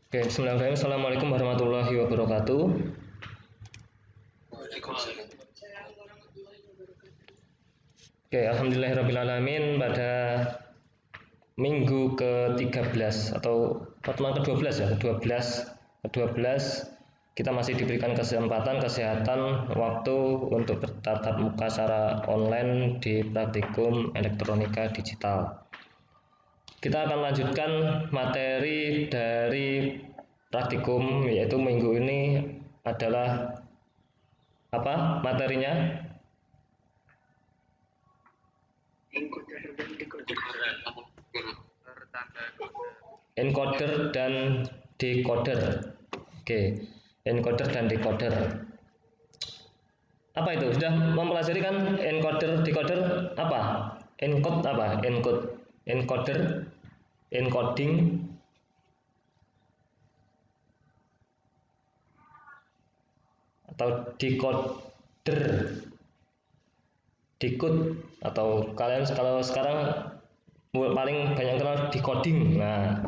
Oke, bismillahirrahmanirrahim. Assalamualaikum warahmatullahi wabarakatuh. Waalaikumsalam. Oke, alhamdulillahirrahmanirrahim. Pada minggu ke-13 atau pertemuan ke-12 ya, ke-12 kita masih diberikan kesempatan kesehatan waktu untuk bertatap muka secara online di praktikum elektronika digital. Kita akan lanjutkan materi dari praktikum, yaitu minggu ini adalah apa materinya? Encoder dan decoder. Oke, encoder dan decoder. Apa itu? Sudah mempelajari kan encoder, decoder apa? Encode apa? Encode, encoder, encoding, atau decoder, decode, atau kalian kalau sekarang paling banyak kenal decoding. Nah,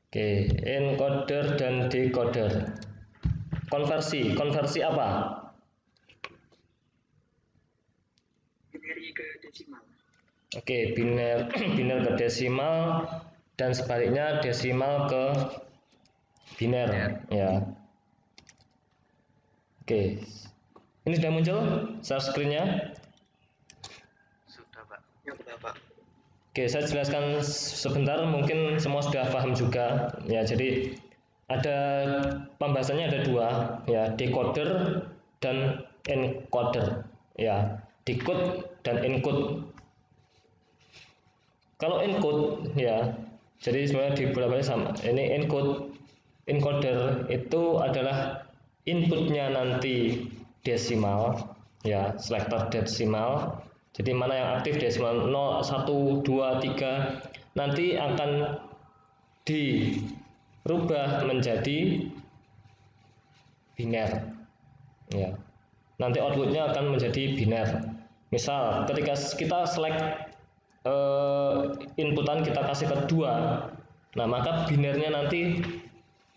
oke, encoder dan decoder. Konversi apa? Binary ke desimal. Oke, biner ke desimal dan sebaliknya desimal ke biner, ya. Oke, ini sudah muncul share screen-nya. Sudah, Pak. Ya, sudah, Pak. Oke, saya jelaskan sebentar, mungkin semua sudah paham juga. Ya, jadi ada pembahasannya ada dua, ya, decoder dan encoder. Ya, decode dan encode. Kalau encode, ya, jadi sebenarnya di bolak-balik sama. Ini encoder itu adalah inputnya nanti desimal, ya, selector desimal. Jadi mana yang aktif desimal 0, 1, 2, 3 nanti akan dirubah menjadi biner. Ya. Nanti outputnya akan menjadi biner. Misal ketika kita select inputan kita kasih ke 2, nah maka binernya nanti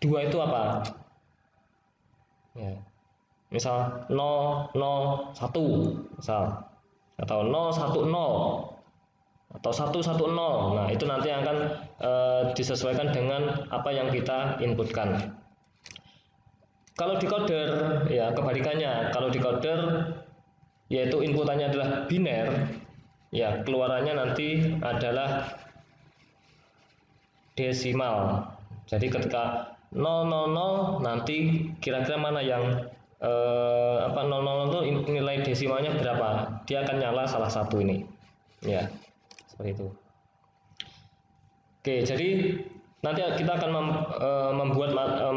2 itu apa? Ya. Misal 0, 0, 1 misal, atau 0, 1, 0 atau 1, 1, 0. Nah, itu nanti akan disesuaikan dengan apa yang kita inputkan. Kalau decoder, ya kebalikannya. Kalau decoder, yaitu inputannya adalah biner, ya keluarannya nanti adalah desimal. Jadi ketika 000 nanti kira-kira mana yang 000 itu nilai desimalnya berapa? Dia akan nyala salah satu ini. Ya, seperti itu. Oke, jadi nanti kita akan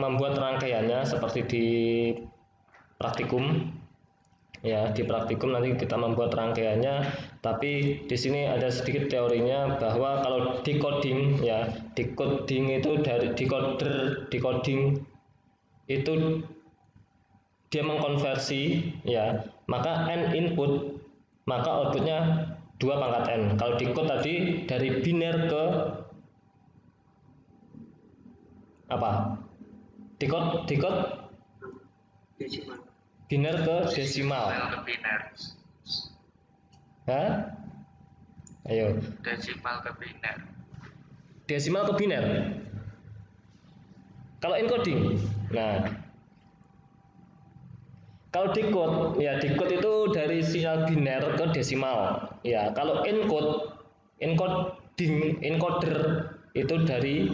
membuat rangkaiannya seperti di praktikum. Ya, di praktikum nanti kita membuat rangkaiannya, tapi di sini ada sedikit teorinya bahwa kalau decoding, ya, decoding itu dari decoding itu dia mengkonversi, ya, maka n input, maka outputnya 2 pangkat n. Kalau decode tadi dari biner ke apa? Decode Desimal. biner ke desimal. Ke biner. Hah? Ayo. Desimal ke biner. Desimal ke biner. Kalau encoding, nah, kalau decode, ya decode itu dari sinyal biner ke desimal. Ya, kalau encoder itu dari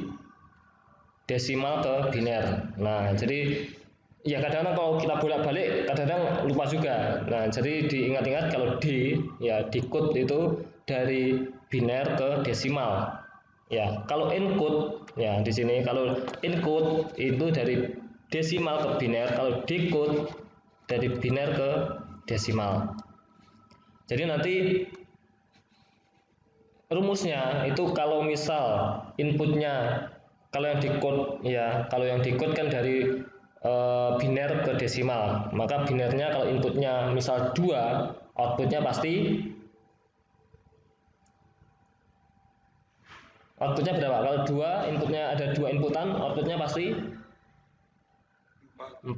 desimal ke biner. Nah, jadi ya kadang-kadang kalau kita bolak-balik kadang-kadang lupa juga. Nah, jadi diingat-ingat kalau ya decode itu dari biner ke desimal. Ya, kalau encode, ya di sini kalau encode itu dari desimal ke biner, kalau decode dari biner ke desimal. Jadi nanti rumusnya itu kalau misal inputnya Kalau yang decode ya, kalau yang decode kan dari biner ke desimal. Maka binernya kalau inputnya misal 2, outputnya berapa? Kalau 2 inputnya ada 2 inputan, outputnya pasti 4.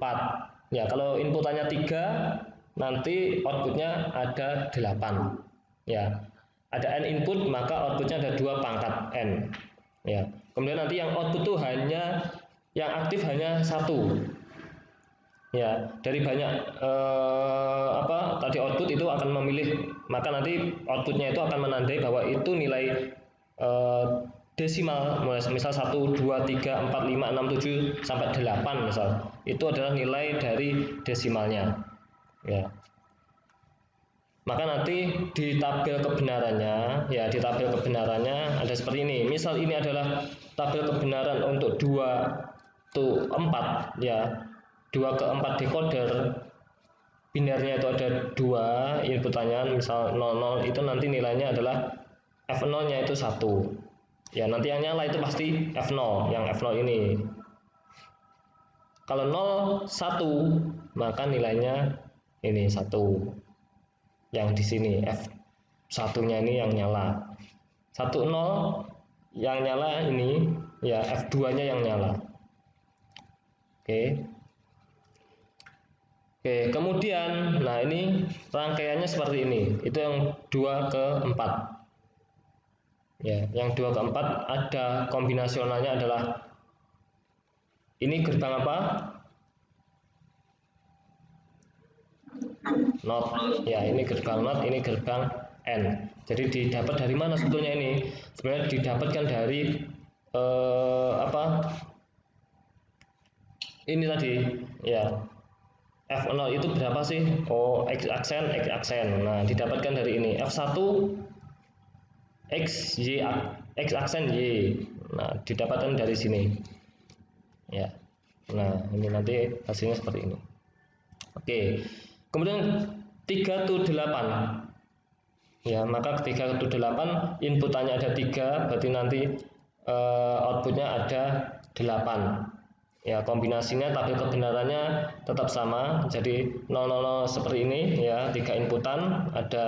Ya, kalau inputannya 3, nanti outputnya ada 8. Ya. Ada n input, maka outputnya ada 2 pangkat n. Ya. Kemudian nanti yang output itu yang aktif hanya 1. Ya, dari banyak tadi output itu akan memilih, maka nanti outputnya itu akan menandai bahwa itu nilai desimal, misal 1, 2, 3, 4, 5, 6, 7 sampai 8 misal. Itu adalah nilai dari desimalnya. Ya. Maka nanti di tabel kebenarannya, ya di tabel kebenarannya ada seperti ini. Misal ini adalah tabel kebenaran untuk 2 to 4, ya. 2 ke 4 decoder, binernya itu ada 2 inputannya, misal 00, itu nanti nilainya adalah F0-nya itu 1. Ya, nanti yang nyala itu pasti F0, yang F0 ini. Kalau 0, 1, maka nilainya ini 1. Yang di sini F1-nya ini yang nyala. 1, 0 yang nyala ini, ya F2-nya yang nyala. Oke. Oke, kemudian nah ini rangkaiannya seperti ini. Itu yang 2 ke 4. Ya, yang 2 ke 4 ada kombinasionalnya adalah ini gerbang apa? Not. Ya, ini gerbang not, ini gerbang N. Jadi didapat dari mana sebetulnya ini? Sebenarnya didapatkan dari ini tadi, ya. F0 itu berapa sih? Oh, X aksen, X aksen. Nah, didapatkan dari ini. F1 X, Y, X aksen Y. Nah, didapatkan dari sini. Ya. Nah, ini nanti hasilnya seperti ini. Oke. Kemudian 3 to 8. Ya, maka 3 to 8 inputannya ada 3, berarti nanti outputnya ada 8. Ya, kombinasinya tabel kebenarannya tetap sama. Jadi 000 seperti ini ya, 3 inputan, ada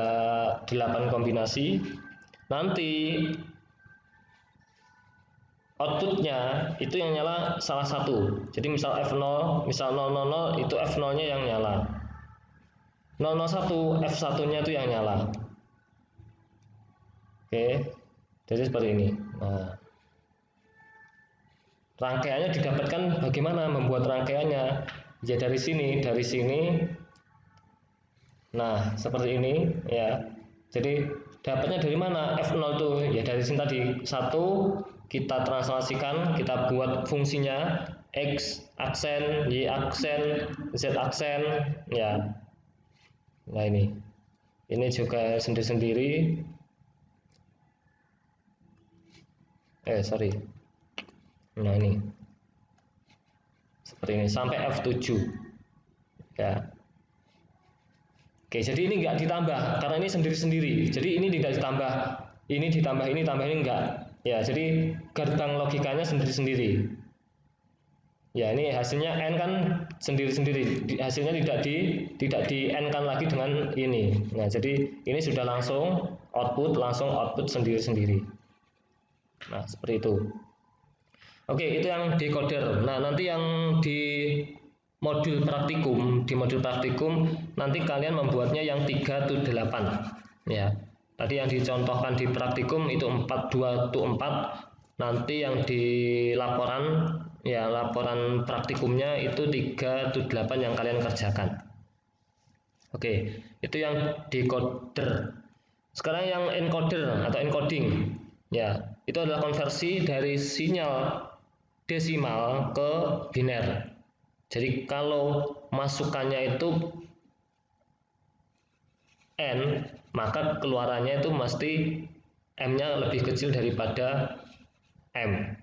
8 kombinasi. Nanti outputnya itu yang nyala salah satu. Jadi misal F0, misal 000 itu F0-nya yang nyala. 001 F1-nya itu yang nyala. Oke. Jadi seperti ini. Nah, rangkaiannya didapatkan bagaimana membuat rangkaiannya? Ya dari sini. Nah, seperti ini ya. Jadi dapatnya dari mana? F0 itu ya dari sini tadi. 1 kita translasikan, kita buat fungsinya X aksen, Y aksen, Z aksen ya. Nah, ini juga sendiri-sendiri. Sorry. Nah, ini seperti ini sampai F7 ya. Oke, jadi ini enggak ditambah karena ini sendiri-sendiri. Jadi ini tidak ditambah, ini ditambah ini, tambah ini enggak. Ya, jadi gerbang logikanya sendiri-sendiri. Ya, ini hasilnya N kan sendiri-sendiri. Hasilnya tidak di N kan lagi dengan ini. Nah, jadi ini sudah langsung output sendiri-sendiri. Nah, seperti itu. Oke, itu yang decoder. Nah, nanti yang di modul praktikum, nanti kalian membuatnya yang 3 to 8. Ya. Tadi yang dicontohkan di praktikum itu 2 to 4. Nanti yang di laporan praktikumnya itu 3 to 8 yang kalian kerjakan. Oke, itu yang decoder. Sekarang yang encoder atau encoding. Ya, itu adalah konversi dari sinyal desimal ke biner. Jadi kalau masukannya itu N, maka keluarannya itu mesti M-nya lebih kecil daripada N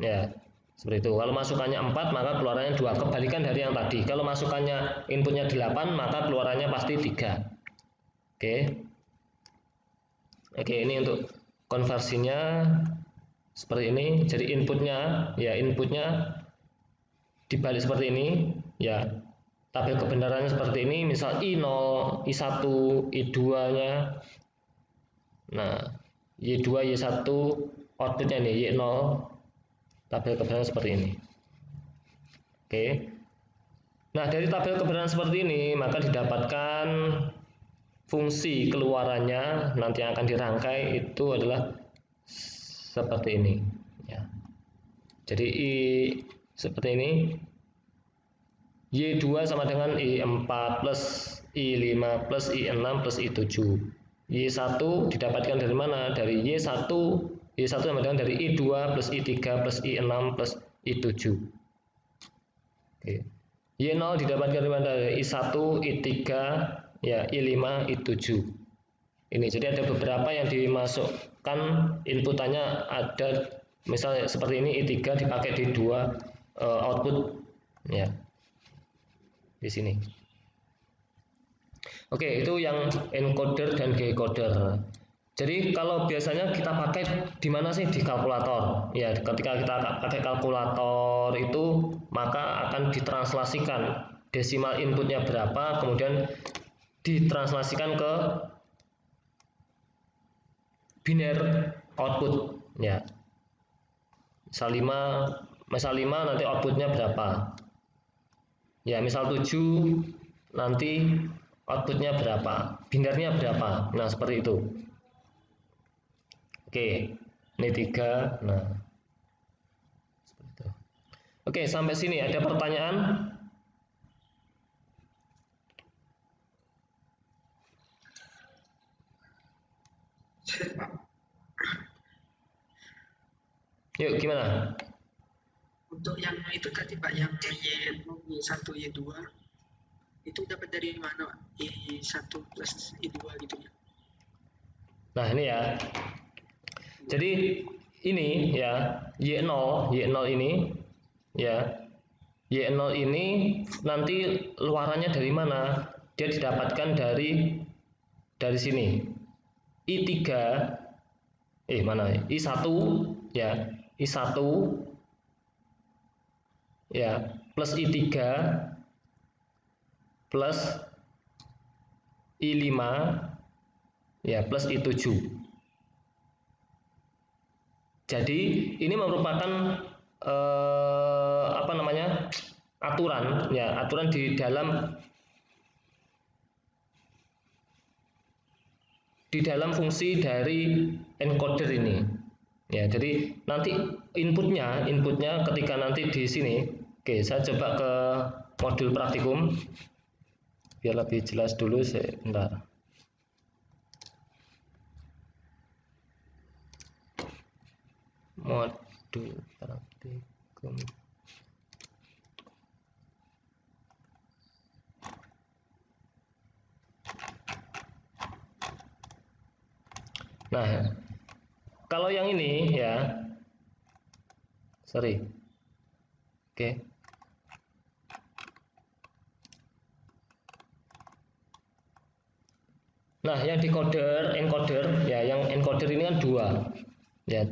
ya. Seperti itu. Kalau masukannya 4, maka keluarannya 2. Kebalikan dari yang tadi. Kalau masukannya inputnya 8, maka keluarannya pasti 3. Oke, ini untuk konversinya. seperti ini. Jadi inputnya dibalik seperti ini ya. Tabel kebenarannya seperti ini, misal I0, I1, I2 nya. Nah, Y2, Y1 outputnya nih Y0, tabel kebenaran seperti ini. Oke. Nah, dari tabel kebenaran seperti ini maka didapatkan fungsi keluarannya nanti yang akan dirangkai itu adalah seperti ini ya. Jadi seperti ini, Y2 sama dengan I4 plus I5 plus I6 plus I7. Y1 didapatkan dari mana? Dari Y1 sama dengan dari I2 plus I3 plus I6 plus I7. Oke. Y0 didapatkan dari mana? Dari I1, I3, ya, I5, I7. Ini jadi ada beberapa yang dimasukkan inputannya ada misalnya seperti ini I3 dipakai di dua output ya. Di sini. Oke, itu yang encoder dan decoder. Jadi kalau biasanya kita pakai di mana sih? Di kalkulator. Ya, ketika kita pakai kalkulator itu maka akan ditranslasikan desimal inputnya berapa, kemudian ditranslasikan ke biner output ya. Misal 5 nanti outputnya berapa? Ya, misal 7 nanti outputnya berapa, binernya berapa. Nah, seperti itu. Oke, ini 3. Nah, seperti itu. Oke, sampai sini ada pertanyaan? Yuk, gimana? Untuk yang itu tadi Pak, yang Y1, Y1, Y2 itu dapat dari mana Pak? Y1 plus Y2 gitu ya. Nah, ini ya. Jadi ini ya, Y0 ini ya. Y0 ini nanti luarannya dari mana? Dia didapatkan dari sini. I3 mana? I1 ya. I1 ya plus I3 plus I5 ya plus I7. Jadi ini merupakan aturan ya, aturan di dalam fungsi dari encoder ini. Ya, jadi nanti inputnya ketika nanti di sini. Oke, saya coba ke modul praktikum biar lebih jelas dulu sebentar. Modul praktikum. Nah, kalau yang ini ya, sorry, oke. Nah, yang encoder ya, yang encoder ini kan 2 ya,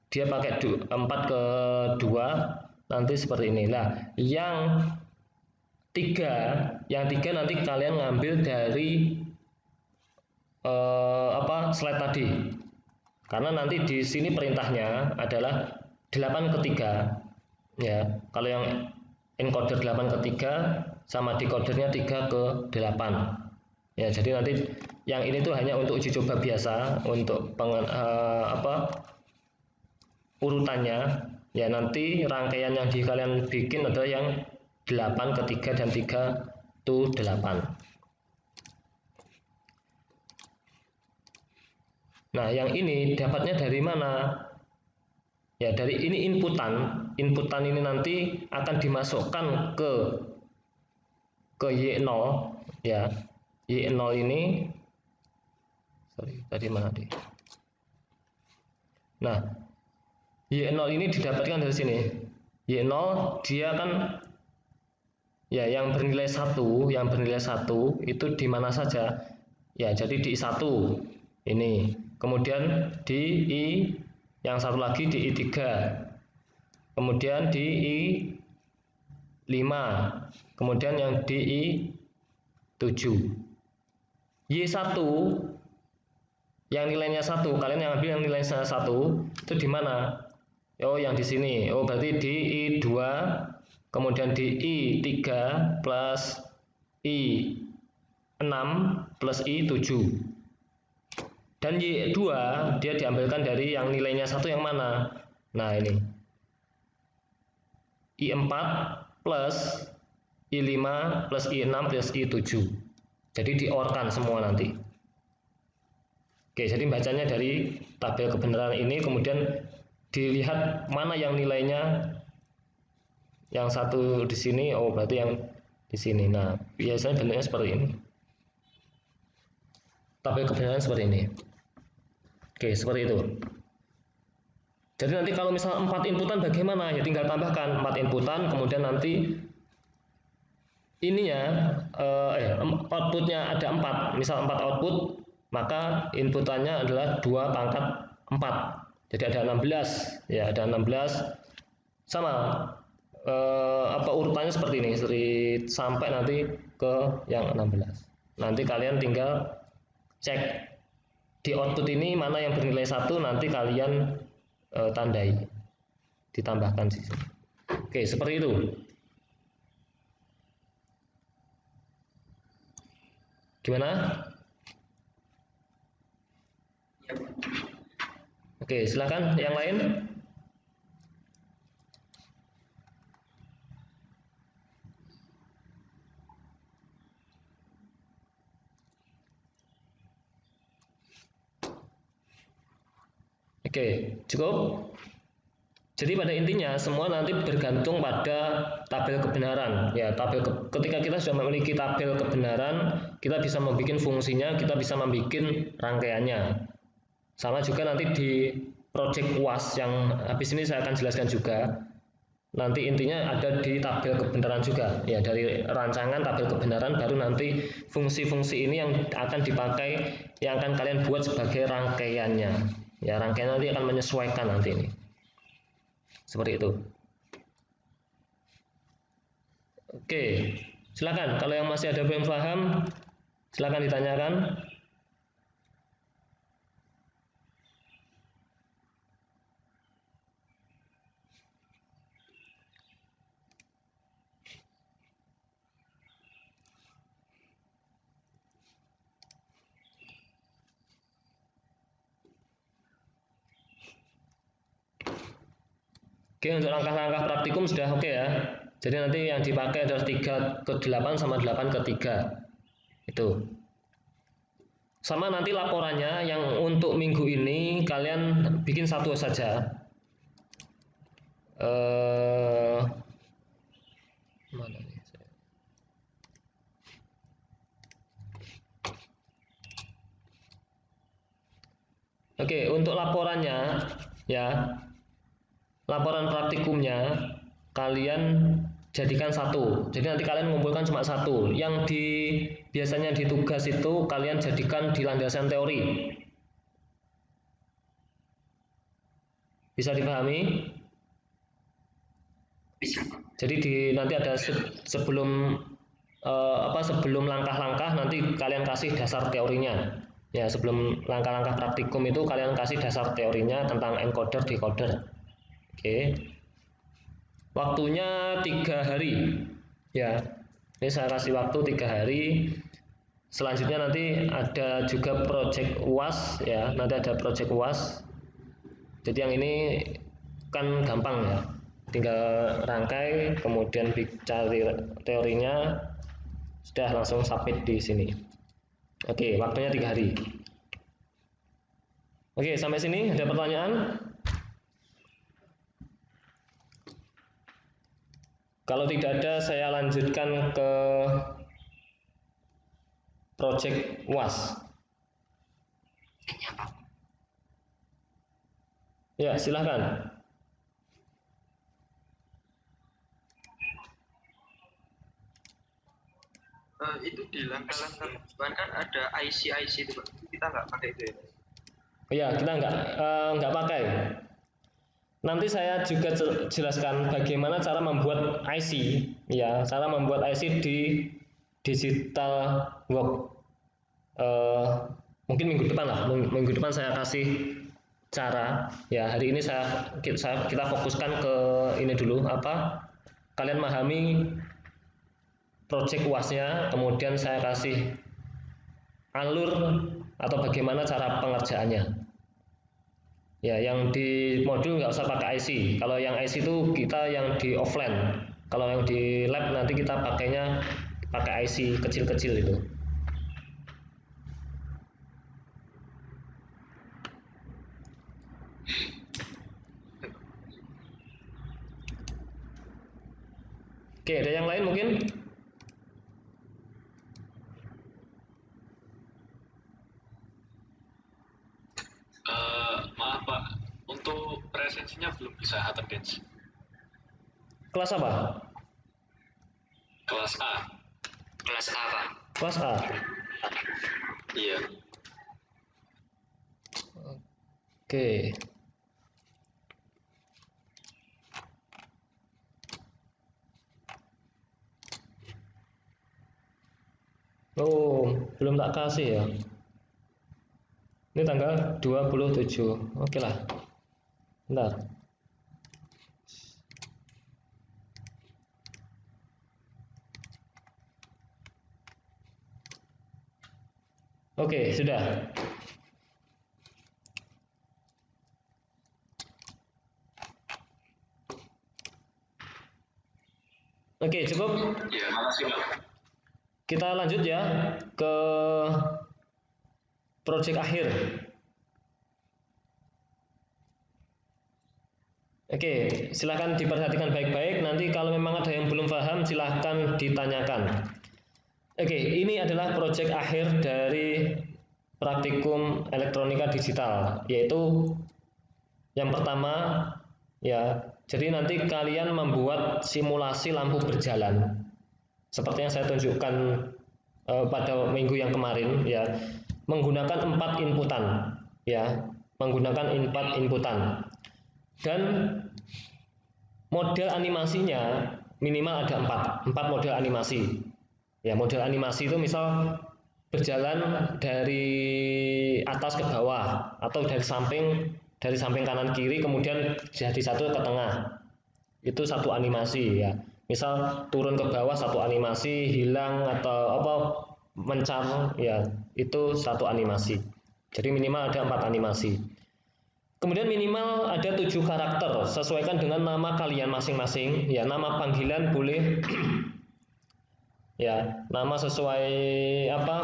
dia pakai 4 ke 2 nanti seperti ini. Nah, yang 3 nanti kalian ngambil dari slide tadi, karena nanti di sini perintahnya adalah 8 ke 3 ya. Kalau yang encoder 8 ke 3 sama decodernya 3 ke 8 ya. Jadi nanti yang ini tuh hanya untuk uji coba biasa, untuk urutannya ya. Nanti rangkaian yang kalian bikin adalah yang 8 ke 3 dan 3 to 8. Nah, yang ini dapatnya dari mana? Ya, dari ini inputan ini nanti akan dimasukkan ke Y0 ya. Y0 ini, sorry, tadi mana deh? Nah, Y0 ini didapatkan dari sini. Y0 dia kan ya yang bernilai 1 itu di mana saja? Ya, jadi di I1 ini. Kemudian di yang satu lagi di I3, kemudian di I5, kemudian yang di I7. Y1 yang nilainya 1, kalian yang ambil yang nilainya 1 itu di mana? Oh, yang di sini. Oh, berarti di I2, kemudian di I3 plus I6 plus I7. Dan Y2 dia diambilkan dari yang nilainya 1 yang mana? Nah, ini. I4 plus I5 plus I6 plus I7. Jadi diorkan semua nanti. Oke, jadi bacanya dari tabel kebenaran ini, kemudian dilihat mana yang nilainya yang satu di sini, oh berarti yang di sini. Nah, biasanya bentuknya seperti ini. Tabel kebenaran seperti ini. Oke, seperti itu. Jadi nanti kalau misal 4 inputan bagaimana? Ya tinggal tambahkan 4 inputan, kemudian nanti ininya outputnya ada 4, misal 4 output, maka inputannya adalah 2 pangkat 4. Jadi ada 16, ya ada 16 sama urutannya seperti ini, sampai nanti ke yang 16. Nanti kalian tinggal cek di output ini mana yang bernilai 1, nanti kalian tandai, ditambahkan di sini. Oke, seperti itu. Gimana? Oke, silakan yang lain. Oke, cukup. Jadi pada intinya semua nanti bergantung pada tabel kebenaran. Ya, ketika kita sudah memiliki tabel kebenaran, kita bisa membuat fungsinya, kita bisa membuat rangkaiannya. Sama juga nanti di project UAS yang habis ini saya akan jelaskan juga. Nanti intinya ada di tabel kebenaran juga. Ya, dari rancangan tabel kebenaran baru nanti fungsi-fungsi ini yang akan dipakai, yang akan kalian buat sebagai rangkaiannya. Ya, rangkaian nanti akan menyesuaikan nanti ini. Seperti itu. Oke, silakan. Kalau yang masih ada belum paham, silakan ditanyakan. Oke, untuk langkah-langkah praktikum sudah oke ya. Jadi nanti yang dipakai adalah 3/8 sama 8/3. Itu. Sama nanti laporannya yang untuk minggu ini kalian bikin satu saja. Mana nih? Oke, untuk laporannya ya. Laporan praktikumnya kalian jadikan satu. Jadi nanti kalian mengumpulkan cuma satu. Yang biasanya di tugas itu kalian jadikan di landasan teori. Bisa dipahami? Bisa. Jadi nanti ada sebelum langkah-langkah nanti kalian kasih dasar teorinya. Ya, sebelum langkah-langkah praktikum itu kalian kasih dasar teorinya tentang encoder decoder. Oke, waktunya 3 hari ya. Ini saya kasih waktu 3 hari. Selanjutnya nanti ada juga project UAS ya. Nanti ada project UAS. Jadi yang ini kan gampang ya. Tinggal rangkai, kemudian cari teorinya, sudah langsung submit di sini. Oke, waktunya 3 hari. Oke, sampai sini ada pertanyaan? Kalau tidak ada, saya lanjutkan ke project UAS. Ya, silahkan. Itu di langkah-langkah kan ada IC itu Pak. Kita nggak pakai itu ya. Oh ya, kita nggak pakai. Nanti saya juga jelaskan bagaimana cara membuat IC, ya, cara membuat IC di Digital Work. Mungkin minggu depan lah, minggu depan saya kasih cara. Ya, hari ini kita fokuskan ke ini dulu, apa? Kalian memahami project UAS-nya, kemudian saya kasih alur atau bagaimana cara pengerjaannya. Ya, yang di modul nggak usah pakai IC. Kalau yang IC itu kita yang di offline. Kalau yang di lab nanti kita pakainya pakai IC kecil-kecil itu. Oke, ada yang lain mungkin? Maaf Pak, untuk presensinya belum bisa attendance. Kelas apa? Kelas A. Kelas A, Pak. Kelas A. Iya. Oke. Oh, belum tak kasih ya. Ini tanggal 27. Oke lah. Bentar. Oke, sudah. Oke, cukup. Ya, makasih Pak. Kita lanjut ya ke project akhir. Oke, silahkan diperhatikan baik-baik. Nanti kalau memang ada yang belum paham, silahkan ditanyakan. Oke, ini adalah project akhir dari praktikum elektronika digital, yaitu yang pertama, ya. Jadi nanti kalian membuat simulasi lampu berjalan, seperti yang saya tunjukkan pada minggu yang kemarin, ya, menggunakan 4 inputan, ya, menggunakan 4 inputan. Dan model animasinya minimal ada 4 model animasi. Ya, model animasi itu misal berjalan dari atas ke bawah atau dari samping kanan kiri kemudian jadi satu ke tengah. Itu satu animasi ya. Misal turun ke bawah satu animasi, hilang atau apa mencar ya, itu satu animasi. Jadi minimal ada 4 animasi. Kemudian minimal ada 7 karakter, sesuaikan dengan nama kalian masing-masing. Ya, nama panggilan boleh ya, nama sesuai apa,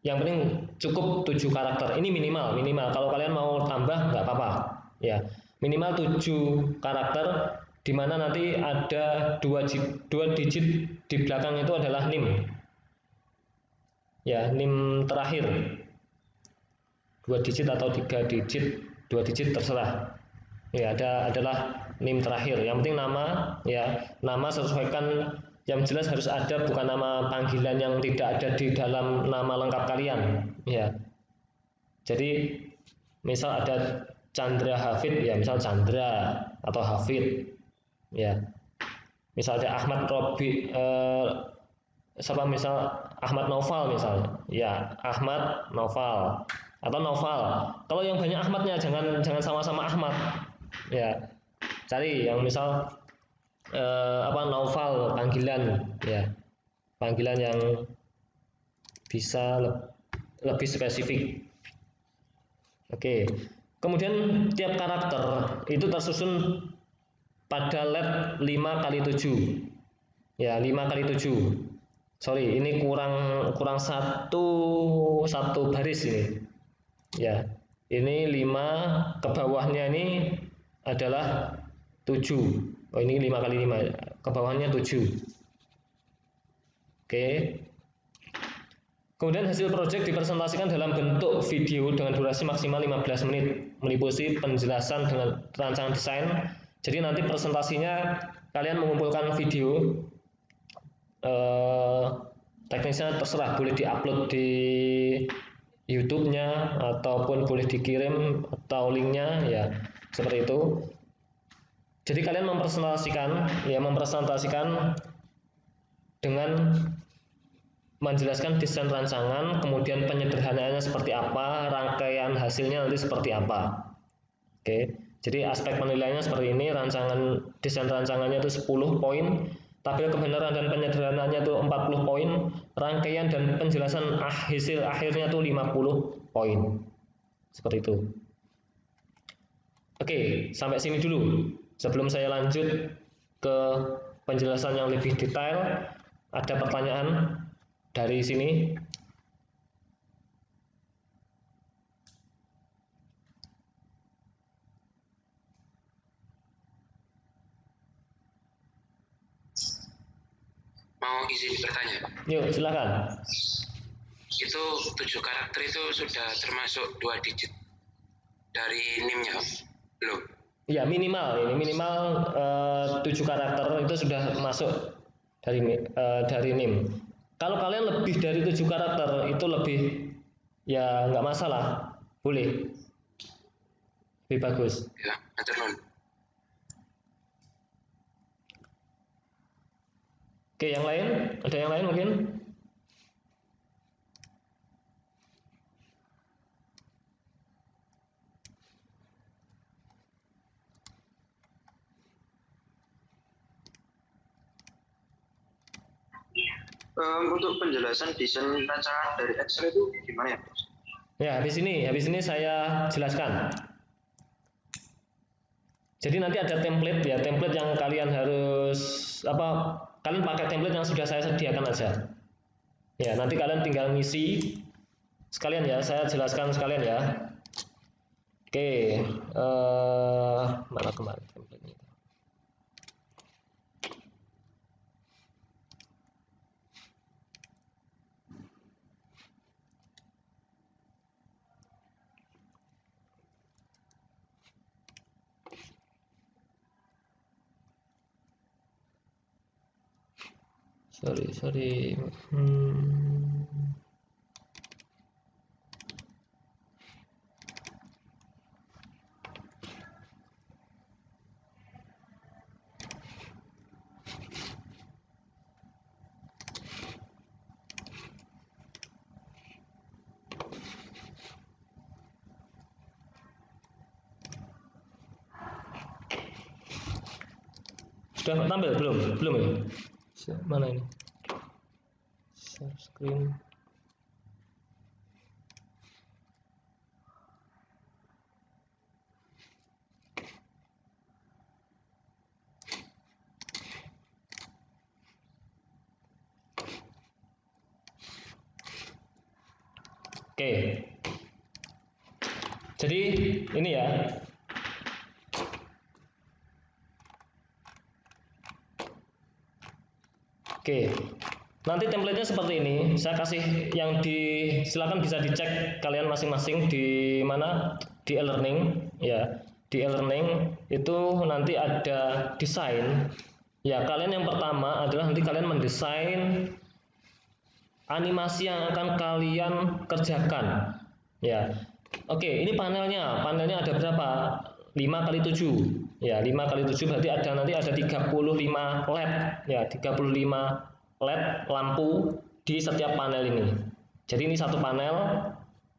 yang penting cukup 7 karakter. Ini minimal. Kalau kalian mau tambah nggak apa-apa. Ya, minimal 7 karakter, di mana nanti ada 2 digit di belakang itu adalah NIM. Ya, NIM terakhir. 2 digit atau 3 digit, 2 digit terserah. Ya, adalah NIM terakhir. Yang penting nama, ya, nama sesuaikan, yang jelas harus ada, bukan nama panggilan yang tidak ada di dalam nama lengkap kalian. Ya. Jadi misal ada Chandra Hafid, ya misal Chandra atau Hafid. Ya. Misal ada Ahmad Robi, misal Ahmad Noval misalnya. Ya, Ahmad Noval atau Noval. Kalau yang banyak Ahmadnya jangan sama-sama Ahmad. Ya. Cari yang misal Noval panggilan, ya, panggilan yang bisa lebih spesifik. Oke, kemudian tiap karakter itu tersusun pada LED 5x7, ya, 5x7. Sorry, ini kurang satu baris ini, ya, ini 5, ke bawahnya ini adalah 7. Oh, ini 5x5, ke bawahnya 7. Oke. Kemudian hasil proyek dipresentasikan dalam bentuk video dengan durasi maksimal 15 menit, meliputi penjelasan dengan rancangan desain. Jadi nanti presentasinya kalian mengumpulkan video, teknisnya terserah, boleh diupload di YouTube-nya ataupun boleh dikirim atau linknya, ya. Seperti itu. Jadi kalian mempresentasikan dengan menjelaskan desain rancangan, kemudian penyederhanaannya seperti apa, rangkaian hasilnya nanti seperti apa. Oke. Jadi aspek penilaiannya seperti ini, desain rancangannya itu 10 poin, tabel kebenaran dan penyederhanaannya itu 40 poin, rangkaian dan penjelasan hasil akhirnya itu 50 poin. Seperti itu. Oke, sampai sini dulu. Sebelum saya lanjut ke penjelasan yang lebih detail, ada pertanyaan dari sini? Mau izin bertanya? Yuk, silakan. Itu 7 karakter itu sudah termasuk 2 digit dari NIM-nya? Belum? Ya, minimal 7 karakter itu sudah masuk dari NIM. Kalau kalian lebih dari 7 karakter itu lebih, ya nggak masalah, boleh, lebih bagus. Ya, matur nuwun. Oke, yang lain? Ada yang lain mungkin? Untuk penjelasan desain rancangan dari Excel itu gimana ya, Bos? Ya, habis ini saya jelaskan. Jadi nanti ada template ya, template yang kalian harus kalian pakai template yang sudah saya sediakan aja. Ya, nanti kalian tinggal ngisi sekalian ya, saya jelaskan sekalian ya. Oke, mana kemarin template-nya? Sorry. Sudah tampil belum ya? Mana ini? Share screen. Oke. Jadi ini ya. Oke. Nanti template-nya seperti ini. Saya kasih yang silakan bisa dicek kalian masing-masing di mana, di e-learning ya. Di e-learning itu nanti ada desain. Ya, kalian yang pertama adalah nanti kalian mendesain animasi yang akan kalian kerjakan. Ya. Oke, ini panelnya. Panelnya ada berapa? 5 kali 7. Ya, 5 kali 7 berarti nanti ada 35 LED. Ya, 35 LED lampu di setiap panel ini. Jadi ini satu panel,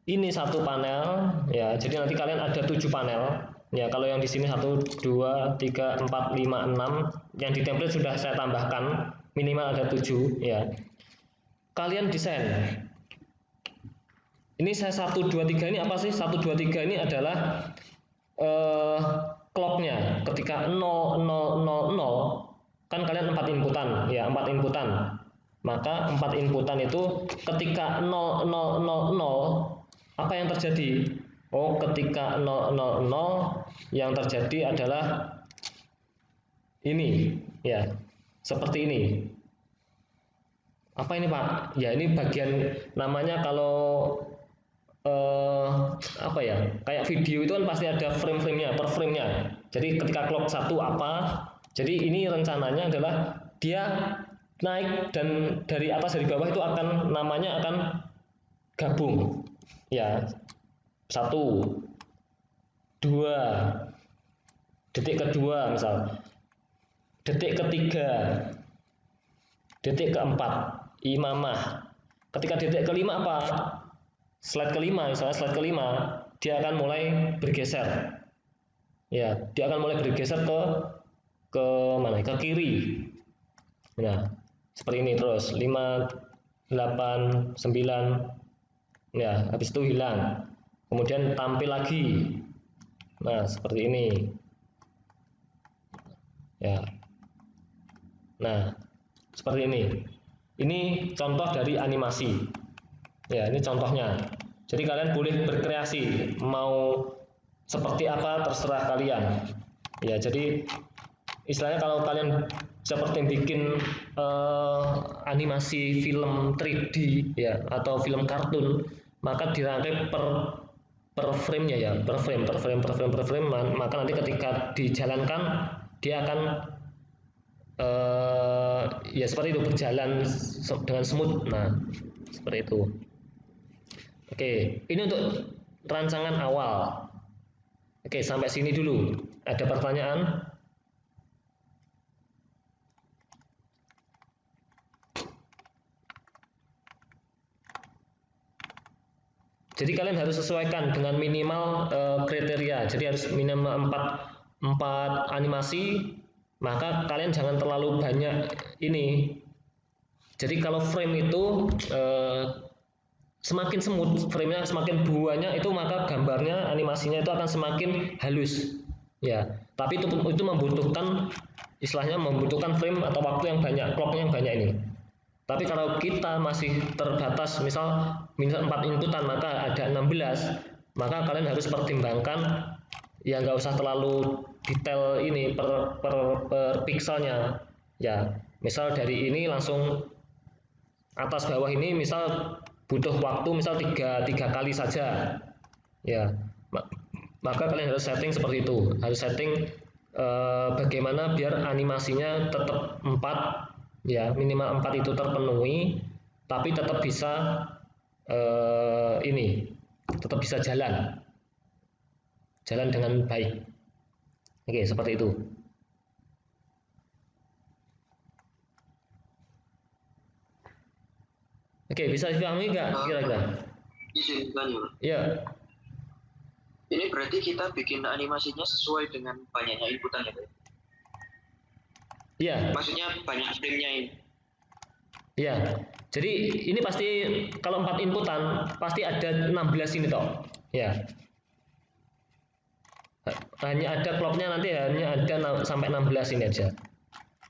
ini satu panel, ya. Jadi nanti kalian ada 7 panel. Ya, kalau yang di sini 1, 2, 3, 4, 5, 6. Yang di template sudah saya tambahkan, minimal ada 7, ya. Kalian desain. Ini saya 1, 2, 3 ini apa sih? 1, 2, 3 ini adalah clock-nya. Ketika 0, 0, 0, 0, kan kalian 4 inputan, ya, 4 inputan. Maka 4 inputan itu ketika 0, 0, 0, 0, apa yang terjadi? Oh, ketika 0, 0, 0, yang terjadi adalah ini, ya, seperti ini. Apa ini, Pak? Ya, ini bagian namanya kalau apa ya? Kayak video itu kan pasti ada frame-framenya, per frame-nya. Jadi ketika clock 1 apa? Jadi ini rencananya adalah dia naik dan dari atas dari bawah itu namanya akan gabung. Ya. 1, 2, detik kedua misal, detik ketiga, detik keempat, imamah. Ketika detik kelima apa? Slide kelima, misalnya slide kelima, dia akan mulai bergeser. Ya, dia akan mulai bergeser ke mana? Ke kiri. Nah, seperti ini terus 5, 8, 9. Ya, habis itu hilang. Kemudian tampil lagi. Nah, seperti ini. Ya. Nah, seperti ini. Ini contoh dari animasi. Ya, ini contohnya. Jadi kalian boleh berkreasi, mau seperti apa terserah kalian. Ya, jadi istilahnya kalau kalian seperti bikin animasi film 3D ya atau film kartun, maka dirangkai per frame-nya ya, per frame, maka nanti ketika dijalankan dia akan ya seperti itu, berjalan dengan smooth. Nah, seperti itu. Oke, ini untuk rancangan awal. Oke, sampai sini dulu. Ada pertanyaan? Jadi kalian harus sesuaikan dengan minimal kriteria. Jadi harus minimal 4 animasi. Maka kalian jangan terlalu banyak ini. Jadi kalau frame itu semakin smooth, frame-nya semakin banyak itu, maka gambarnya, animasinya itu akan semakin halus. Ya, tapi itu membutuhkan, istilahnya membutuhkan frame atau waktu yang banyak, clock yang banyak ini. Tapi kalau kita masih terbatas, misal 4 inputan, maka ada 16, maka kalian harus pertimbangkan ya nggak usah terlalu detail ini per pixelnya. Ya, misal dari ini langsung atas bawah ini misal butuh waktu misal 3 kali saja. Ya, maka kalian harus setting seperti itu. Harus setting bagaimana biar animasinya tetap 4, ya minimal 4 itu terpenuhi, tapi tetap bisa tetap bisa jalan dengan baik. Oke, seperti itu. Oke, bisa dipahami nggak kira-kira? Izin tanya. Ya. Ini berarti kita bikin animasinya sesuai dengan banyaknya inputannya, Pak? Iya. Maksudnya banyak frame-nya ini. Iya. Jadi ini pasti kalau 4 inputan pasti ada 16 ini toh. Ya. Hanya ada clock-nya nanti hanya ada sampai 16 ini aja.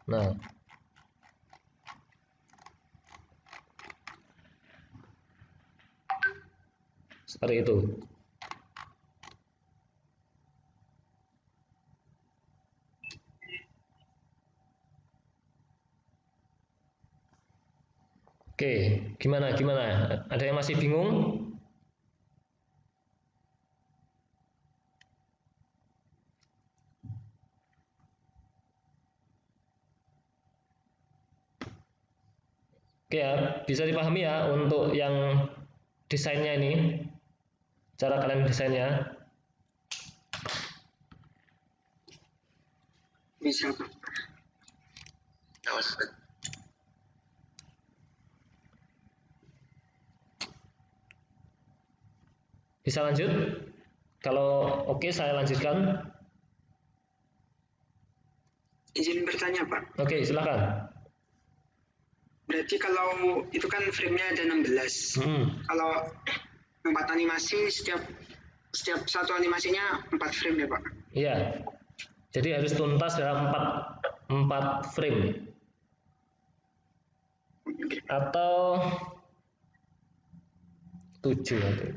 Nah. Seperti itu. Oke, gimana? Ada yang masih bingung? Oke ya, bisa dipahami ya untuk yang desainnya ini, cara kalian desainnya. Bisa, Pak. Bisa lanjut? Kalau oke, saya lanjutkan. Izin bertanya, Pak. Oke, silakan. Berarti kalau itu kan frame-nya ada 16. Kalau 4 animasi, setiap satu animasinya 4 frame ya, Pak? Iya. Jadi harus tuntas dalam 4 frame. Atau 7 nanti.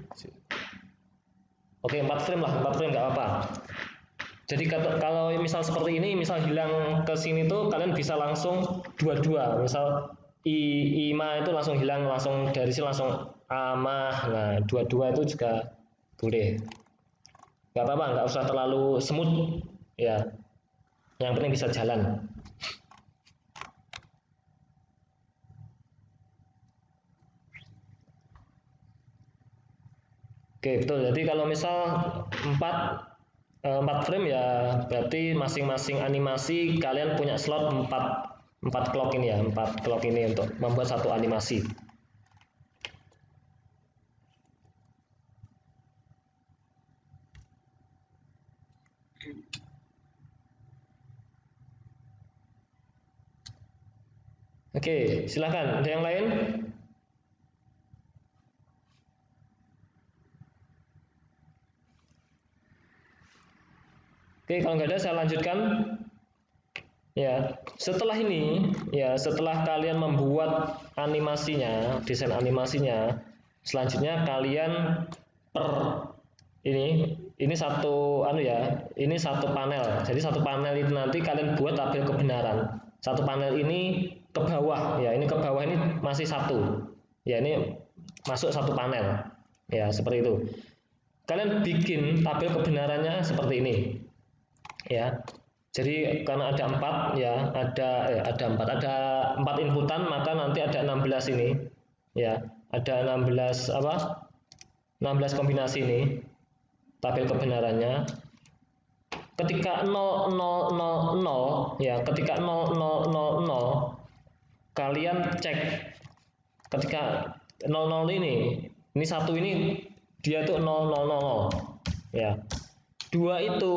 Oke, 4 frame lah, 4 frame nggak apa-apa. Jadi kalau misal seperti ini, misal hilang ke sini tuh kalian bisa langsung 2, misal ima itu langsung hilang, langsung dari sini langsung amah. Nah, 2 itu juga boleh. Nggak apa-apa, nggak usah terlalu smooth ya. Yang penting bisa jalan. Oke, betul. Jadi kalau misal 4 4 frame ya, berarti masing-masing animasi kalian punya slot 4 clock ini ya, 4 clock ini untuk membuat satu animasi. Oke, silakan. Ada yang lain? Oke, kalau nggak ada saya lanjutkan. Ya, setelah ini, ya setelah kalian membuat animasinya, desain animasinya, selanjutnya kalian ini satu ini satu panel. Jadi satu panel itu nanti kalian buat tabel kebenaran. Satu panel ini ke bawah, ya ini ke bawah ini masih satu. Ya ini masuk satu panel. Ya, seperti itu. Kalian bikin tabel kebenarannya seperti ini. Ya. Jadi karena ada 4 ya, ada 4 inputan, maka nanti ada 16 ini. Ya, ada 16 16 kombinasi ini. Tabel kebenarannya. Ketika 0000 ya, ketika 0000 kalian cek ketika 00 ini satu ini dia tuh 0000 ya. 2 itu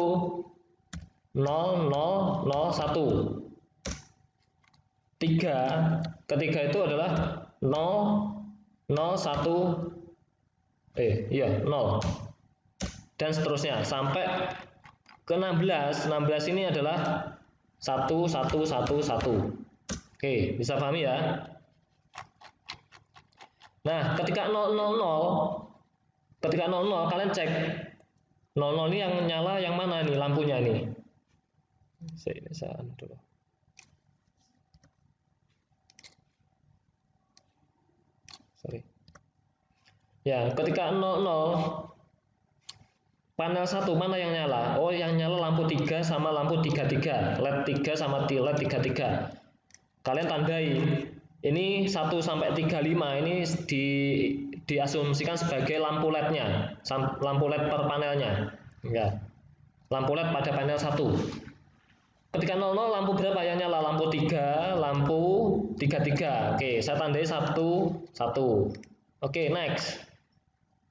0001. 3 ketiga itu adalah 001 0 dan seterusnya sampai ke 16 ini adalah 1111. Oke, bisa pahami ya? Nah, ketika 000 kalian cek 00 ini yang nyala yang mana nih lampunya ini? Saya dulu. Sorry. Ya, ketika 00 panel 1 mana yang nyala? Oh, yang nyala lampu 3 sama lampu 33, LED 3 sama LED 33. Kalian tandai. Ini 1 sampai 35 ini diasumsikan sebagai lampu LED-nya, lampu LED per panelnya. Ya. Lampu LED pada panel 1. Ketika 00 lampu berapa yang nyala? Lampu 3, lampu 33. Oke, saya tandai 1, 1. Oke, next.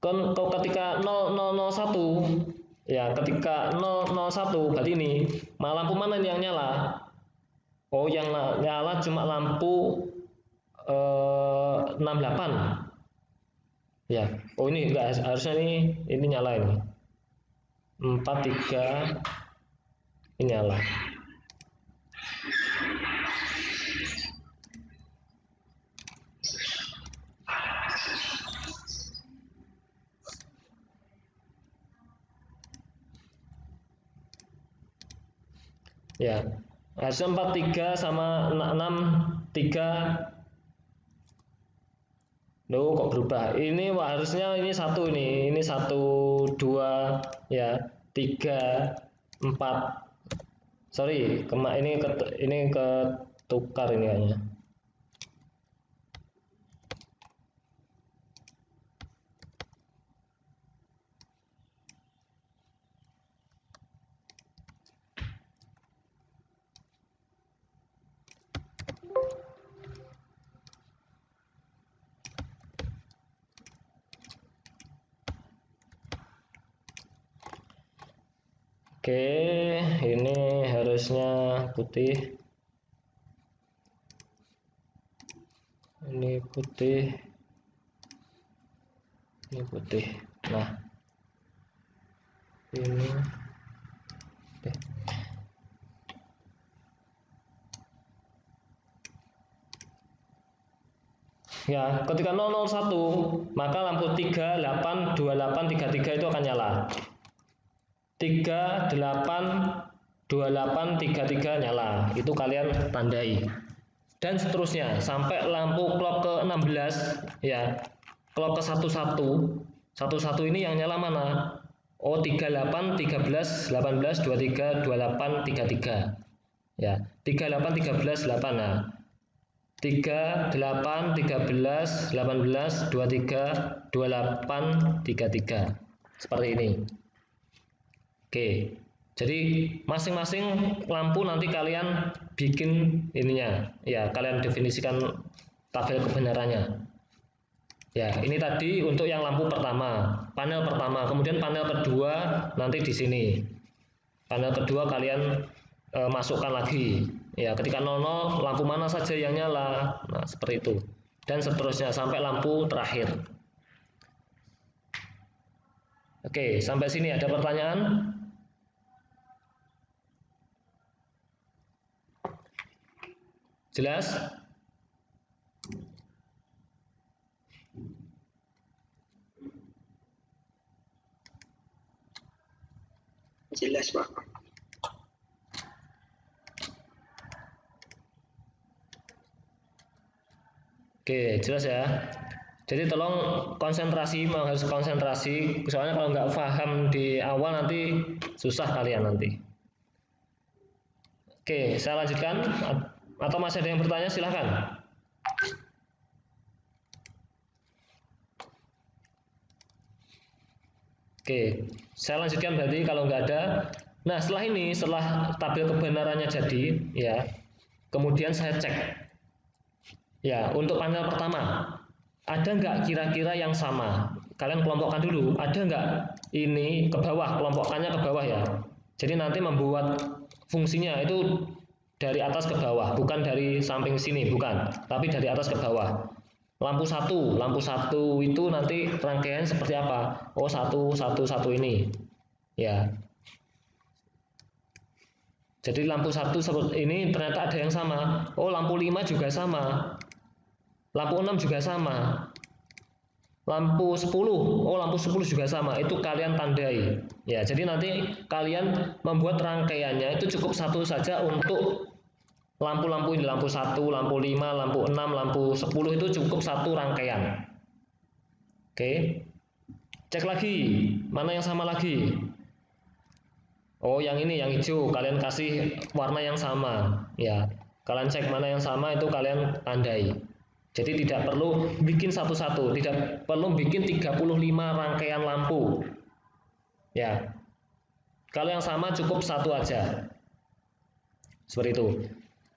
Ketika 0001 ya, ketika 001 berarti ini lampu mana yang nyala? Oh, yang nyala cuma lampu 68 ya. Oh, ini enggak, harusnya ini nyala ini 43 ini nyala. Ya, harusnya 43 sama 63. Loh, kok berubah? Ini harusnya ini 1 ini 1 2 ya, 3 4. Sorry, ini ketukar ini kayaknya. Oke, ini harusnya putih. Ini putih. Ini putih. Nah, ini putih. Ya, ketika 001, maka lampu 3, 8, 28, 33 itu akan nyala. 3, 8, 28, 33 nyala. Itu kalian tandai. Dan seterusnya sampai lampu clock ke 16 ya. Clock ke 11. 11 ini yang nyala mana? Oh, 38, 13, 18, 23, 28, 33. Ya, 38, 13, 8. Nah. 3, 8, 13, 18, 23, 28, 33. Seperti ini. Oke. Jadi masing-masing lampu nanti kalian bikin ininya, ya kalian definisikan tabel kebenarannya. Ya, ini tadi untuk yang lampu pertama, panel pertama, kemudian panel kedua nanti di sini. Panel kedua kalian masukkan lagi. Ya, ketika 00 lampu mana saja yang nyala. Nah, seperti itu. Dan seterusnya sampai lampu terakhir. Oke, sampai sini ada pertanyaan? Jelas? Jelas, Pak. Oke, jelas ya. Jadi tolong konsentrasi, harus konsentrasi. Soalnya kalau nggak paham di awal nanti susah kalian nanti. Oke, saya lanjutkan. Atau masih ada yang bertanya? Silahkan. Oke, saya lanjutkan berarti kalau nggak ada. Nah, setelah ini, setelah tabel kebenarannya jadi, ya, kemudian saya cek. Ya, untuk panel pertama, ada nggak kira-kira yang sama? Kalian kelompokkan dulu, ada nggak ini ke bawah, kelompokkannya ke bawah ya. Jadi nanti membuat fungsinya itu dari atas ke bawah, bukan dari samping sini, bukan, tapi dari atas ke bawah. Lampu satu itu nanti rangkaian seperti apa? Oh, satu ini, ya. Jadi lampu satu seperti ini ternyata ada yang sama. Oh, lampu 5 juga sama. Lampu 6 juga sama. Lampu 10, oh lampu 10 juga sama. Itu kalian tandai. Ya, jadi nanti kalian membuat rangkaiannya itu cukup satu saja untuk lampu-lampu ini, lampu 1, lampu 5, lampu 6, lampu 10 itu cukup satu rangkaian. Oke. Cek lagi, mana yang sama lagi? Oh, yang ini, yang hijau, kalian kasih warna yang sama. Ya, kalian cek mana yang sama itu kalian tandai. Jadi tidak perlu bikin satu-satu, tidak perlu bikin 35 rangkaian lampu. Ya. Kalau yang sama cukup satu aja. Seperti itu.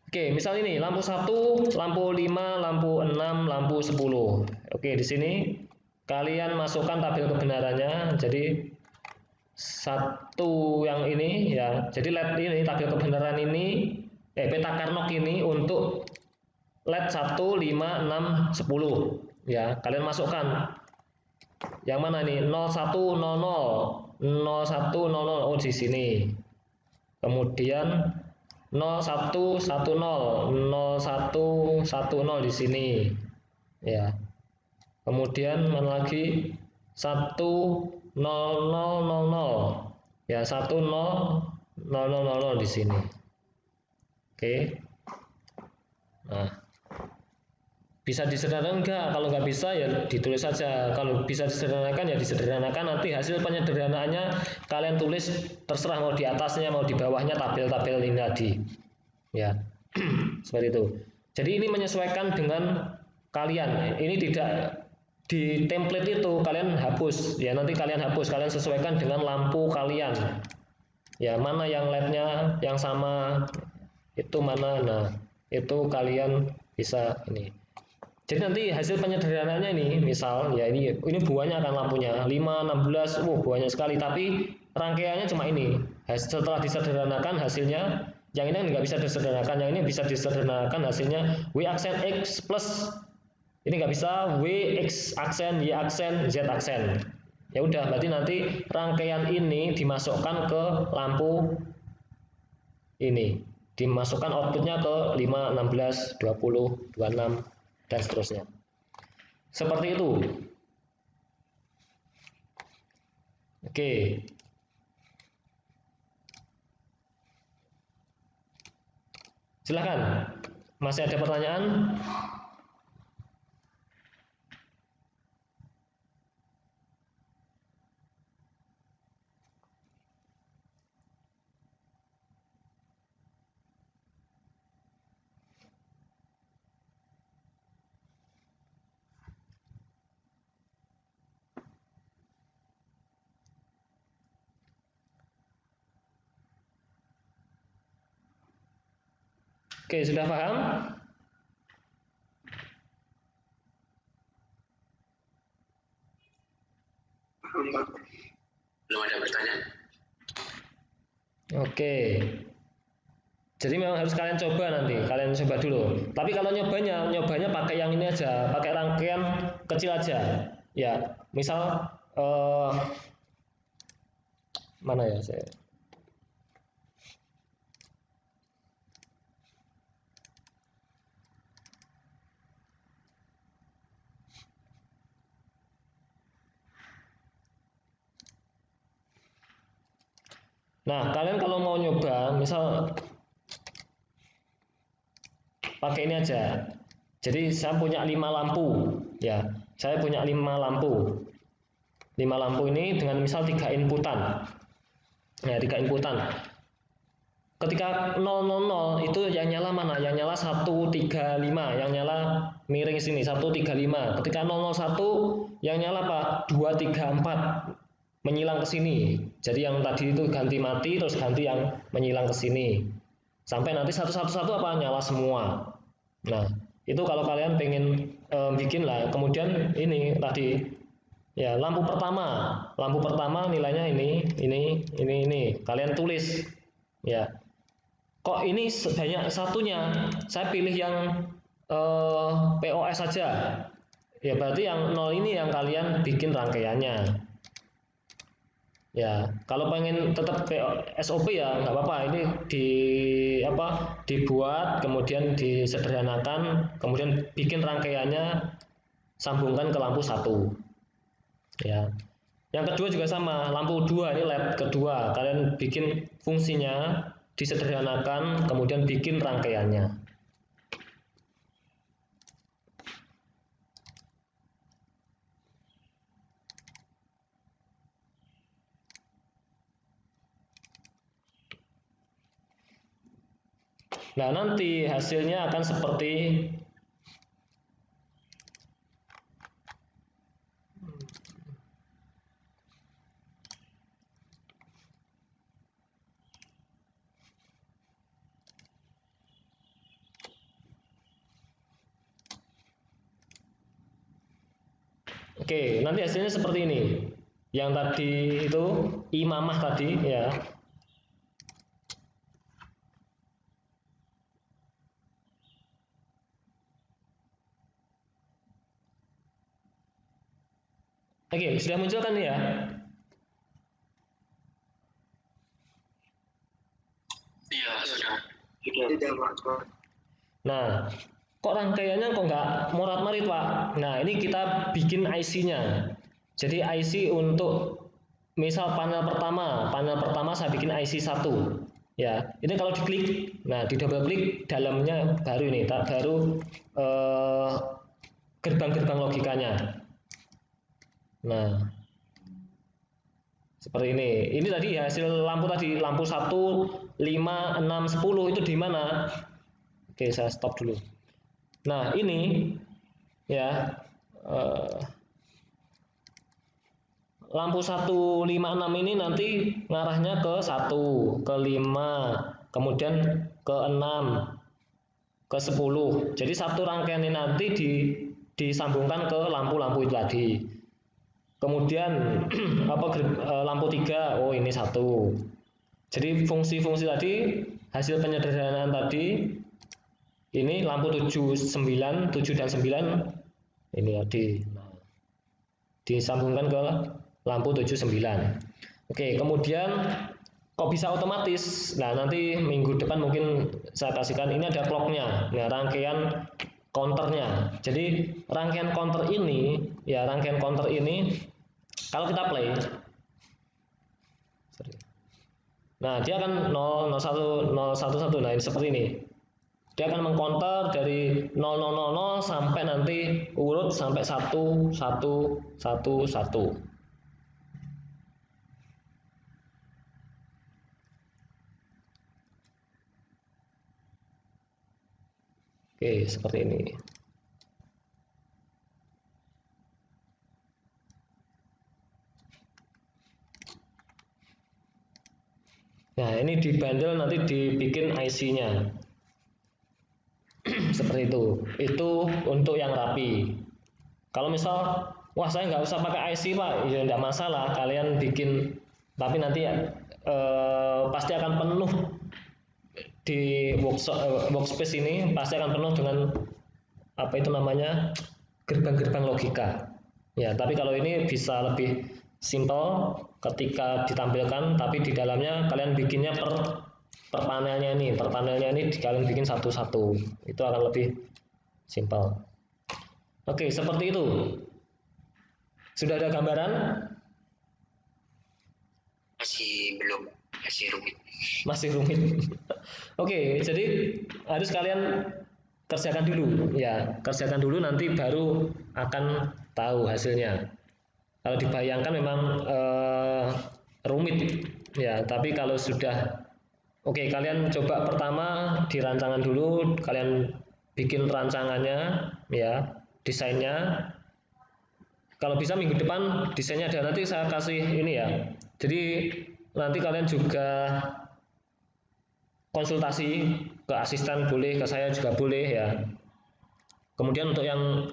Oke, misal ini lampu 1, lampu 5, lampu 6, lampu 10. Oke, di sini kalian masukkan tabel kebenarannya. Jadi satu yang ini ya. Jadi LED ini tabel kebenaran ini peta Karnok ini untuk LED 1, 5, 6, 10 ya, kalian masukkan yang mana nih? 0100 0100, oh di sini. Kemudian 0110 0110 di sini ya. Kemudian mana lagi? 1000 ya, 1000 di sini. Oke. Nah, bisa disederhanakan enggak? Kalau nggak bisa ya ditulis saja. Kalau bisa disederhanakan ya disederhanakan. Nanti hasil penyederhanaannya kalian tulis terserah mau di atasnya mau di bawahnya tabel-tabel ini tadi. Ya, seperti itu. Jadi ini menyesuaikan dengan kalian. Ini tidak di template itu kalian hapus. Ya nanti kalian hapus. Kalian sesuaikan dengan lampu kalian. Ya mana yang LED-nya yang sama itu mana. Nah itu kalian bisa ini. Jadi nanti hasil penyederhanaannya ini, misal ya ini buahnya akan lampunya 5, 16, banyak sekali. Tapi rangkaiannya cuma ini. Setelah disederhanakan hasilnya, yang ini nggak bisa disederhanakan, yang ini bisa disederhanakan hasilnya W aksen X plus, ini nggak bisa W X aksen, Y aksen, Z aksen. Ya udah, berarti nanti rangkaian ini dimasukkan ke lampu ini, dimasukkan outputnya ke 5, 16, 20, 26. Dan seterusnya. Seperti itu. Oke. Silakan. Masih ada pertanyaan? Oke, sudah paham? Belum ada pertanyaan. Oke. Jadi memang harus kalian coba nanti, kalian coba dulu. Tapi kalau nyobanya pakai yang ini aja, pakai rangkaian kecil aja. Ya, misal mana ya saya? Nah, kalian kalau mau nyoba, misal pakai ini aja. Jadi saya punya 5 lampu, ya. Saya punya 5 lampu. 5 lampu ini dengan misal 3 inputan. Ya, 3 inputan. Ketika 000 itu yang nyala mana? Yang nyala 135, yang nyala miring sini 135. Ketika 001 yang nyala apa? 234 menyilang ke sini. Jadi yang tadi itu ganti mati terus ganti yang menyilang ke sini. Sampai nanti 111 apa? Nyala semua. Nah, itu kalau kalian pengen bikin lah. Kemudian ini tadi ya lampu pertama nilainya ini. Kalian tulis ya. Kok ini sebanyak satunya? Saya pilih yang POS saja. Ya berarti yang 0 ini yang kalian bikin rangkaiannya. Ya, kalau pengen tetap SOP ya nggak apa-apa. Ini dibuat, kemudian disederhanakan, kemudian bikin rangkaiannya, sambungkan ke lampu 1. Ya. Yang kedua juga sama, lampu 2 ini LED kedua. Kalian bikin fungsinya, disederhanakan, kemudian bikin rangkaiannya. Nah, nanti hasilnya akan seperti Oke, nanti hasilnya seperti ini. Yang tadi itu imamah tadi ya. Oke, sudah muncul kan ya? Iya, sudah. Tidak, Pak. Nah, kok rangkaiannya kok nggak morat-marit, Pak? Nah, ini kita bikin IC-nya. Jadi IC untuk misal panel pertama saya bikin IC 1. Ya, ini kalau diklik, nah di double klik dalamnya baru ini, baru gerbang-gerbang logikanya. Nah, seperti ini. Ini tadi hasil lampu tadi, lampu 1, 5, 6, 10 itu di mana? Oke, saya stop dulu. Nah, ini ya lampu 1, 5, 6 ini nanti ngarahnya ke 1, ke 5, kemudian ke 6, ke 10. Jadi satu rangkaian ini nanti disambungkan ke lampu-lampu itu tadi. Kemudian lampu 3, oh ini 1. Jadi fungsi-fungsi tadi, hasil penyederhanaan tadi, ini lampu 7 dan 9 ini tadi. Nah, disambungkan ke lampu 7, 9. Oke, kemudian kok bisa otomatis? Nah, nanti minggu depan mungkin saya kasihkan, ini ada clocknya. Nah, rangkaian counternya. Jadi rangkaian counter ini kalau kita play, nah dia akan 0, 01, 011. Nah, ini seperti ini. Dia akan mengcounter dari 0000 sampai nanti urut sampai 1, 1, 1, 1. Oke, seperti ini. Nah, ini dibandel nanti dibikin IC-nya. Seperti itu. Itu untuk yang rapi. Kalau misal, wah saya nggak usah pakai IC Pak, ya nggak masalah. Kalian bikin, tapi nanti pasti akan penuh di workspace ini pasti akan penuh dengan apa itu namanya gerbang-gerbang logika. Ya, tapi kalau ini bisa lebih simple ketika ditampilkan, tapi di dalamnya kalian bikinnya per panelnya ini, kalian bikin satu-satu. Itu akan lebih simple. Oke, seperti itu. Sudah ada gambaran? Masih belum, masih rumit. Masih rumit. Oke, jadi harus kalian kerjakan dulu, ya. Kerjakan dulu nanti baru akan tahu hasilnya. Kalau dibayangkan memang rumit, ya. Tapi kalau sudah, oke, kalian coba pertama di rancangan dulu, kalian bikin rancangannya, ya, desainnya. Kalau bisa minggu depan desainnya ada, nanti saya kasih ini ya. Jadi nanti kalian juga konsultasi ke asisten boleh, ke saya juga boleh ya. Kemudian untuk yang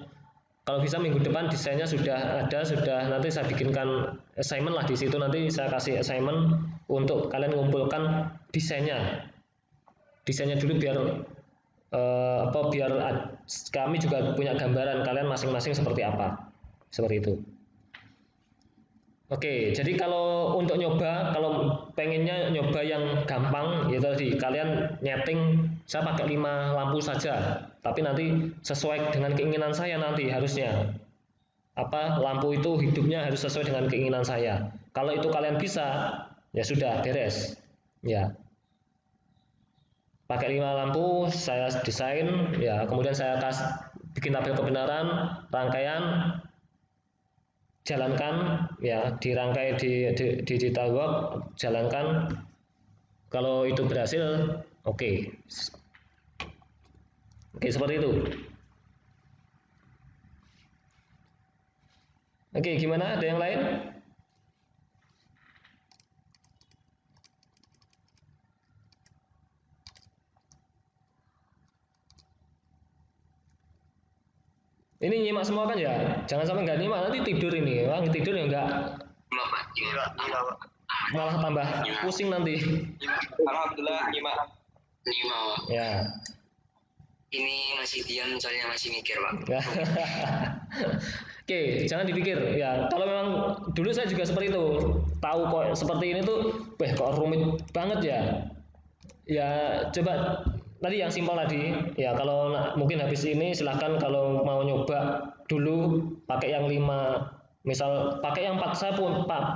kalau bisa minggu depan desainnya sudah ada, sudah nanti saya bikinkan assignment lah di situ, nanti saya kasih assignment untuk kalian mengumpulkan desainnya. Desainnya dulu biar biar kami juga punya gambaran kalian masing-masing seperti apa. Seperti itu. Oke, jadi kalau untuk nyoba, kalau pengennya nyoba yang gampang, ya tadi kalian nyeting, saya pakai 5 lampu saja, tapi nanti sesuai dengan keinginan saya nanti harusnya. Apa lampu itu hidupnya harus sesuai dengan keinginan saya. Kalau itu kalian bisa, ya sudah beres. Ya, pakai 5 lampu, saya desain, ya kemudian saya bikin tabel kebenaran, rangkaian. Jalankan ya, dirangkai di digital work, jalankan. Kalau itu berhasil, oke. Oke, seperti itu. Oke, gimana? Ada yang lain? Ini nyimak semua kan ya? Jangan sampai nggak nyimak, nanti tidur ini. Orang tidur ya nggak, malah tambah pusing nanti. Alhamdulillah nyimak. Ya. Ini masih diam soalnya masih mikir Pak. Oke, jangan dipikir ya. Kalau memang dulu saya juga seperti itu, tahu kok seperti ini tuh, kok rumit banget ya. Ya coba tadi yang simpel tadi. Ya kalau mungkin habis ini silahkan kalau mau nyoba dulu pakai yang 5. Misal pakai yang 4, saya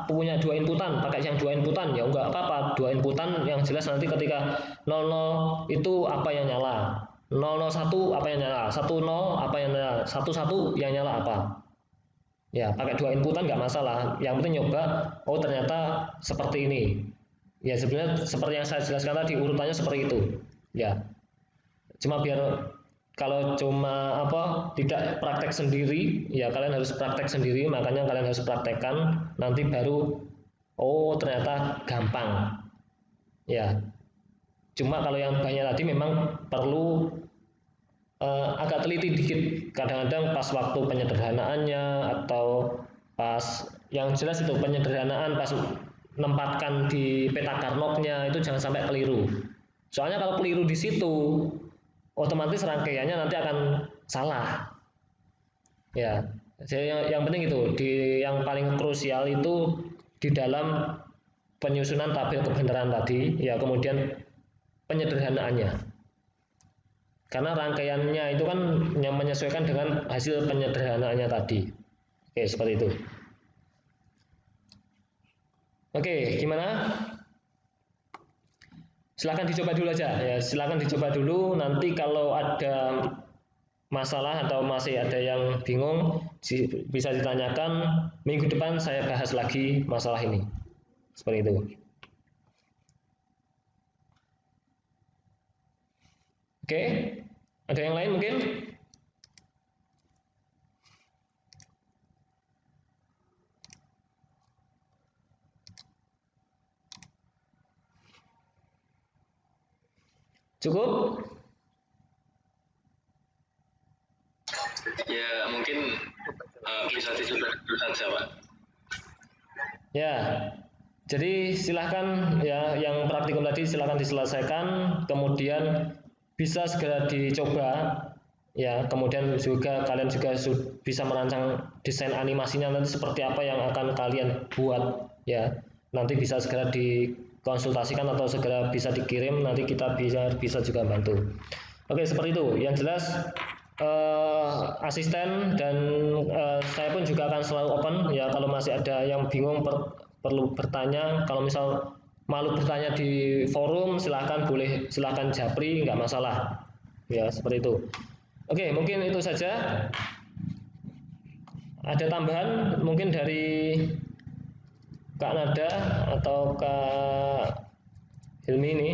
punya 2 inputan, pakai yang 2 inputan ya enggak apa-apa, 2 inputan yang jelas nanti ketika 00 itu apa yang nyala, 001 apa yang nyala, 10 apa yang nyala, 11 yang nyala apa. Ya, pakai 2 inputan nggak masalah. Yang penting nyoba, oh ternyata seperti ini. Ya sebenarnya seperti yang saya jelaskan tadi, urutannya seperti itu. Ya. Cuma biar kalau cuma tidak praktek sendiri, ya kalian harus praktek sendiri, makanya kalian harus praktekkan, nanti baru oh ternyata gampang. Ya. Cuma kalau yang banyak tadi memang perlu agak teliti dikit. Kadang-kadang pas waktu penyederhanaannya atau pas yang jelas itu penyederhanaan pas menempatkan di peta Carnot-nya itu jangan sampai keliru. Soalnya kalau keliru di situ otomatis rangkaiannya nanti akan salah. Ya, jadi yang penting itu yang paling krusial itu di dalam penyusunan tabel kebenaran tadi, ya kemudian penyederhanaannya. Karena rangkaiannya itu kan yang menyesuaikan dengan hasil penyederhanaannya tadi. Oke, seperti itu. Oke, gimana? Silahkan dicoba dulu aja ya, silahkan dicoba dulu. Nanti kalau ada masalah atau masih ada yang bingung bisa ditanyakan. Minggu depan saya bahas lagi masalah ini. Seperti itu. Oke, ada yang lain mungkin? Cukup? Bisa dicoba dulu saja, Pak. Ya, jadi silahkan ya yang praktikum tadi silahkan diselesaikan, kemudian bisa segera dicoba ya, kemudian juga kalian juga bisa merancang desain animasinya nanti seperti apa yang akan kalian buat ya. Nanti bisa segera dikonsultasikan atau segera bisa dikirim, nanti kita bisa juga bantu. Oke, seperti itu. Yang jelas asisten dan saya pun juga akan selalu open ya, kalau masih ada yang bingung perlu bertanya, kalau misal malu bertanya di forum silahkan japri, nggak masalah ya, seperti itu. Oke, mungkin itu saja. Ada tambahan mungkin dari Kak Nada atau Kak Hilmi ini?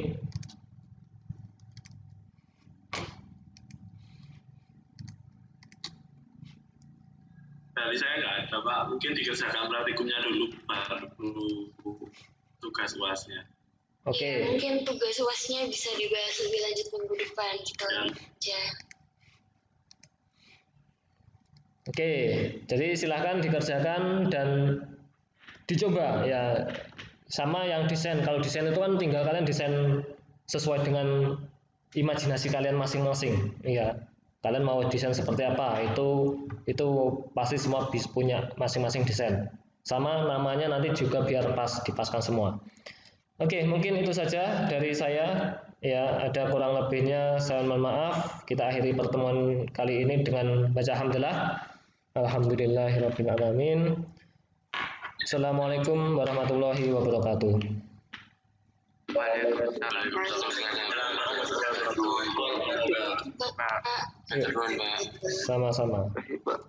Dari saya nggak ada, Pak. Mungkin dikerjakan praktikumnya dulu, baru tugas UASnya. Oke. Ya, mungkin tugas UASnya bisa dibahas lebih lanjut minggu depan. Ya. Oke, jadi silahkan dikerjakan dan dicoba ya. Sama yang desain, kalau desain itu kan tinggal kalian desain sesuai dengan imajinasi kalian masing-masing. Iya, kalian mau desain seperti apa, itu pasti semua bisa punya masing-masing desain. Sama namanya nanti juga biar dipaskan semua. Oke, mungkin itu saja dari saya. Ya, ada kurang lebihnya saya mohon maaf. Kita akhiri pertemuan kali ini dengan baca alhamdulillah. Alhamdulillahirabbil alamin. Assalamualaikum warahmatullahi wabarakatuh. Waalaikumsalam. Sama-sama. Terima kasih, Pak.